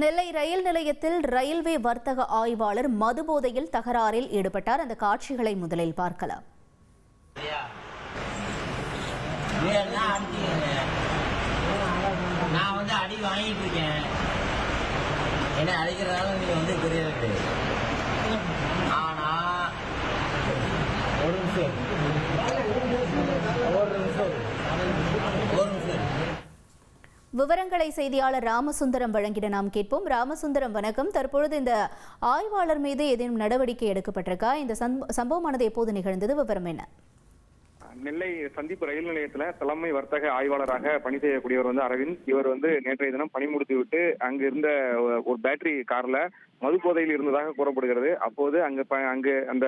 நெல்லை ரயில் நிலையத்தில் ரயில்வே வர்த்தக ஆய்வாளர் மதுபோதையில் தகராறில் ஈடுபட்டார். அந்த காட்சிகளை முதலில் பார்க்கலாம். நான் அடி வாங்கிட்டு இருக்கேன், என்ன அடிக்கிறதால நீங்க தெரியல. ஆனா ஒரு நிமிஷம் விவரங்களை செய்தியாளர் ராமசுந்தரம் வழங்கிட நாம் கேட்போம். ராமசுந்தரம், வணக்கம். தற்பொழுது இந்த ஆய்வாளர் மீது ஏதேனும் நடவடிக்கை எடுக்கப்பட்டிருக்கா? இந்த சம்பவமானது எப்போது நிகழ்ந்தது? விவரம் என்ன? நெல்லை சந்திப்பு ரயில் நிலையத்துல தலைமை வர்த்தக ஆய்வாளராக பணி செய்யக்கூடியவர் அரவிந்த். இவர் நேற்றைய தினம் பணி முடித்து விட்டு அங்கு இருந்த ஒரு பேட்டரி கார்ல மது போதையில் இருந்ததாக கூறப்படுகிறது. அப்போது அங்கு அந்த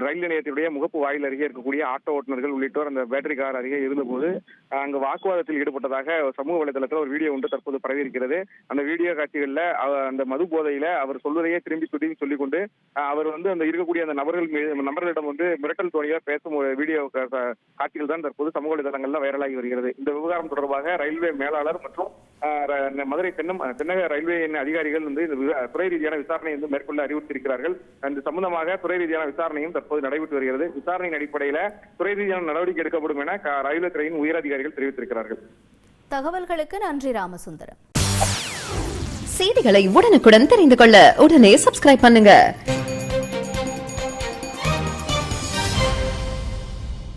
ரயில் நிலையத்தினுடைய முகப்பு வாயில் அருகே இருக்கக்கூடிய ஆட்டோ ஓட்டுநர்கள் உள்ளிட்டோர் அந்த பேட்டரி கார் அருகே இருந்தபோது அங்கு வாக்குவாதத்தில் ஈடுபட்டதாக சமூக வலைதளத்தில் ஒரு வீடியோ ஒன்று தற்போது பரவி இருக்கிறது. அந்த வீடியோ காட்சிகள்ல அந்த மது போதையில அவர் சொல்வதையே திரும்பி சொல்லிக் கொண்டு அவர் அந்த இருக்கக்கூடிய அந்த நபர்களிடம் மிரட்டல் தோணியா பேசும் ஒரு வீடியோ காட்சிகள் தான் தற்போது சமூக வலைதளங்கள்ல வைரலாகி வருகிறது. இந்த விவகாரம் தொடர்பாக ரயில்வே மேலாளர் மற்றும் மதுரை தென்னக ரயில்வே அதிகாரிகள் துறை ரீதியான விசாரணை மேற்கொள்ள அறிவுறுத்தியிருக்கிறார்கள். இந்த சம்பந்தமாக துறை ரீதியான விசாரணையும் தற்போது நடைபெற்று வருகிறது. விசாரணையின் அடிப்படையில துறை ரீதியான நடவடிக்கை எடுக்கப்படும் என ரயில்வே துறையின் உயரதிகாரிகள் தெரிவித்திருக்கிறார்கள். தகவல்களுக்கு நன்றி ராமசுந்தரம். செய்திகளை உடனுக்குடன் தெரிந்து கொள்ள உடனே சப்ஸ்கிரைப் பண்ணுங்க.